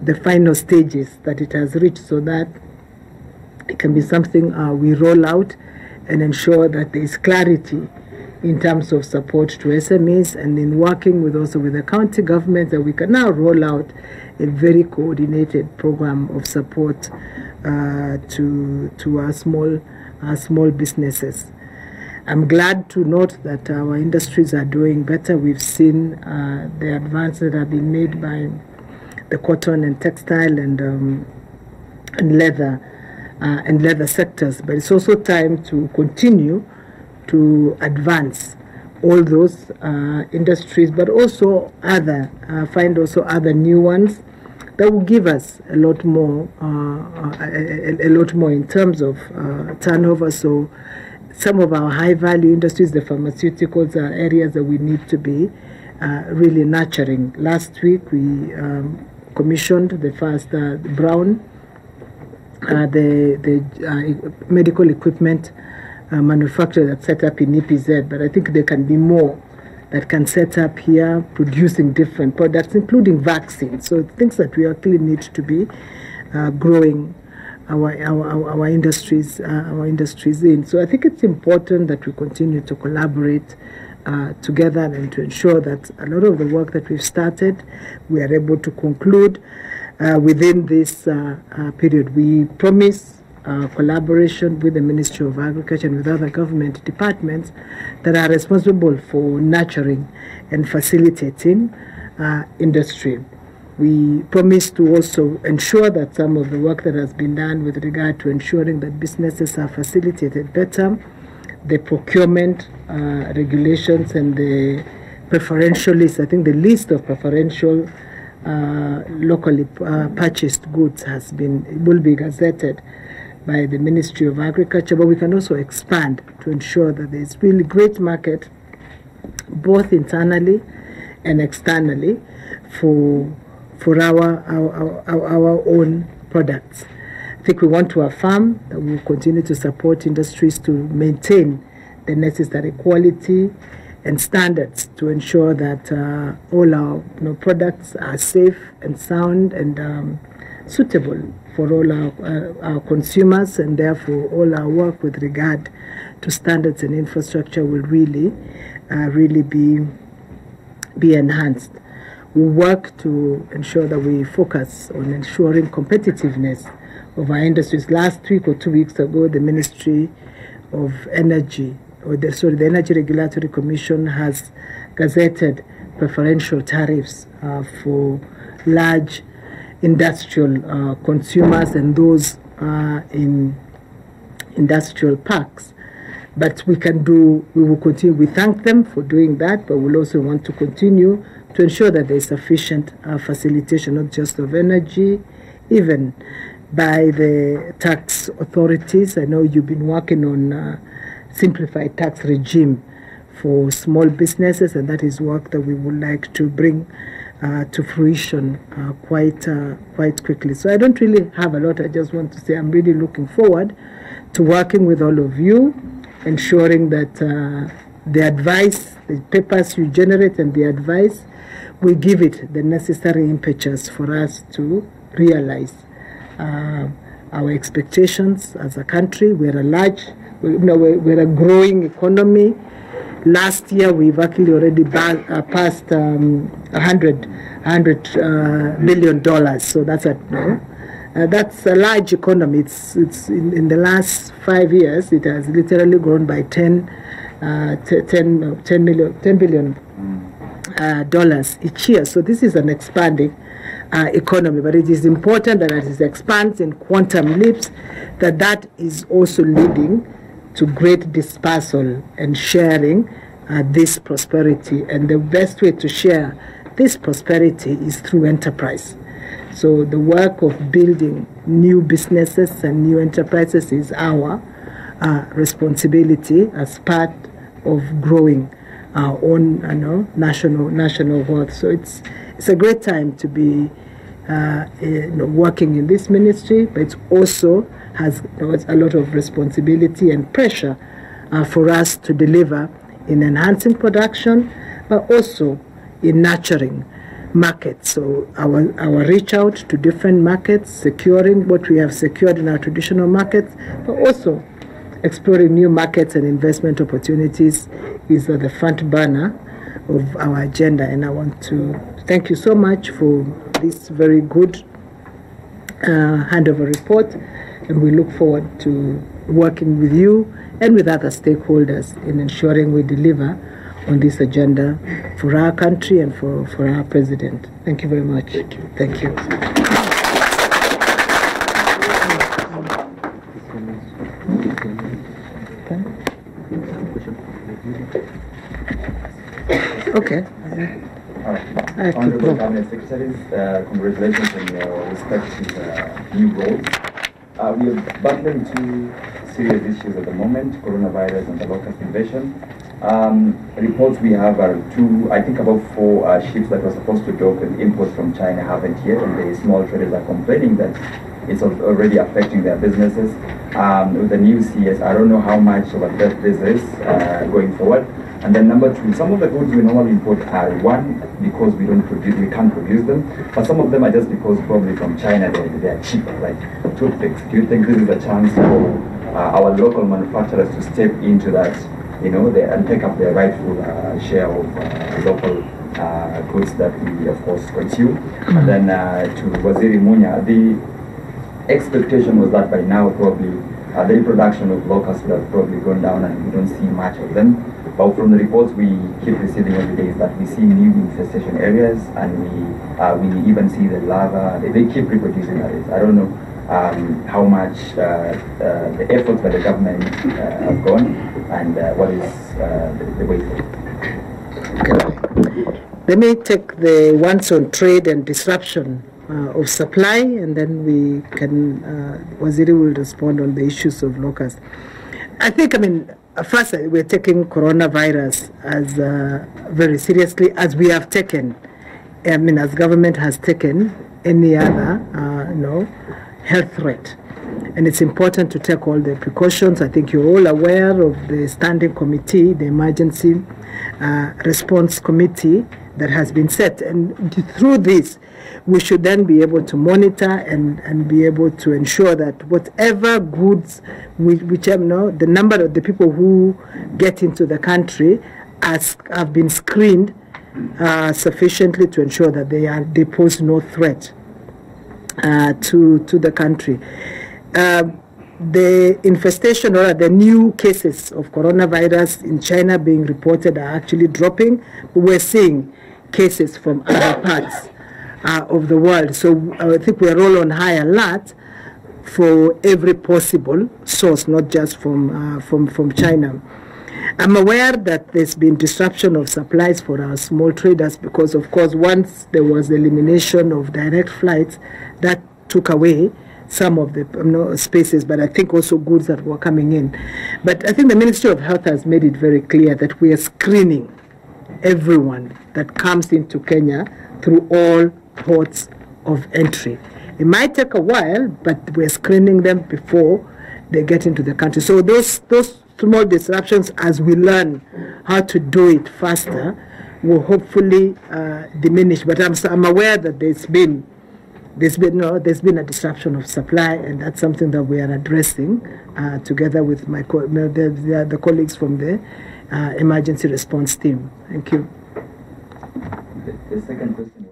the final stages that it has reached, so that it can be something we roll out and ensure that there is clarity in terms of support to SMEs, and in working with also with the county government, that we can now roll out a very coordinated program of support to our small businesses. I'm glad to note that our industries are doing better. We've seen the advances that have been made by the cotton and textile and leather sectors, but it's also time to continue to advance all those industries, but also find also other new ones that will give us a lot more in terms of turnover. So some of our high-value industries, the pharmaceuticals, are areas that we need to be really nurturing. Last week we commissioned the first Brown, the medical equipment manufacturer that set up in EPZ, but I think there can be more that can set up here producing different products, including vaccines. So things that we actually need to be growing our industries in. So I think it's important that we continue to collaborate together and to ensure that a lot of the work that we've started, we are able to conclude within this period. We promise collaboration with the Ministry of Agriculture and with other government departments that are responsible for nurturing and facilitating industry. We promise to also ensure that some of the work that has been done with regard to ensuring that businesses are facilitated better, the procurement regulations and the preferential list, I think the list of preferential locally purchased goods will be gazetted by the Ministry of Agriculture, but we can also expand to ensure that there's really great market, both internally and externally, for our own products. I think we want to affirm that we will continue to support industries to maintain the necessary quality and standards to ensure that all our products are safe and sound and suitable for all our consumers, and therefore all our work with regard to standards and infrastructure will really be enhanced. We work to ensure that we focus on ensuring competitiveness of our industries. Last week or 2 weeks ago, the Ministry of Energy, the Energy Regulatory Commission has gazetted preferential tariffs for large industrial consumers and those in industrial parks. But we will continue. We thank them for doing that, but we'll also want to continue to ensure that there is sufficient facilitation, not just of energy, even by the tax authorities. I know you've been working on simplified tax regime for small businesses, and that is work that we would like to bring to fruition quite quickly. So I don't really have a lot. I just want to say I'm really looking forward to working with all of you, ensuring that the advice, the papers you generate and the advice, we give it the necessary impetus for us to realize our expectations as a country. We're a growing economy. Last year, we've actually already passed $100 billion. So that's a large economy. It's in the last 5 years, it has literally grown by $10 billion each year. So this is an expanding economy, but it is important that as it expands in quantum leaps, that is also leading to great dispersal and sharing this prosperity. And the best way to share this prosperity is through enterprise. So the work of building new businesses and new enterprises is our responsibility as part of growing our own national wealth. So it's a great time to be working in this ministry, but it also has a lot of responsibility and pressure for us to deliver in enhancing production, but also in nurturing markets. So our reach out to different markets, securing what we have secured in our traditional markets, but also exploring new markets and investment opportunities is the front burner of our agenda. And I want to thank you so much for this very good handover report, and we look forward to working with you and with other stakeholders in ensuring we deliver on this agenda for our country and for our president. Thank you very much. Thank you. Thank you. Okay. Honorable Cabinet Secretaries, congratulations on your respective new roles. We are battling two serious issues at the moment: coronavirus and the locust invasion. Reports we have are I think about 4 ships that were supposed to dock with imports from China haven't yet, and the small traders are complaining that it's already affecting their businesses. With the new CS, I don't know how much of a threat this is going forward. And then number 2, some of the goods we normally import are, one, because we can't produce them, but some of them are just because probably from China they are cheaper, like toothpicks. Do you think this is a chance for our local manufacturers to step into that, and take up their rightful share of local goods that we of course consume? And then to Waziri Munya, the expectation was that by now probably the production of locusts would have probably gone down and we don't see much of them. But from the reports we keep receiving every day is that we see new infestation areas, and we even see the larvae. They keep reproducing that. I don't know how much the efforts by the government have gone, and what is the way forward. Let me take the ones on trade and disruption of supply, and then we can, Waziri will respond on the issues of locusts. First, we're taking coronavirus as very seriously as we have taken, as government has taken any other, health threat. And it's important to take all the precautions. I think you're all aware of the standing committee, the emergency response committee that has been set. And through this, we should then be able to monitor and be able to ensure that whatever goods, the number of the people who get into the country have been screened sufficiently to ensure that they pose no threat to the country. The infestation or the new cases of coronavirus in China being reported are actually dropping. We're seeing cases from other parts of the world. So I think we're all on high alert for every possible source, not just from China. I'm aware that there's been disruption of supplies for our small traders because, of course, once there was the elimination of direct flights, that took away some of the spaces, but I think also goods that were coming in. But I think the Ministry of Health has made it very clear that we are screening everyone that comes into Kenya through all ports of entry. It might take a while, but we're screening them before they get into the country. So those small disruptions, as we learn how to do it faster, will hopefully diminish. But I'm aware that there's been a disruption of supply, and that's something that we are addressing together with the colleagues from the emergency response team. Thank you. The second question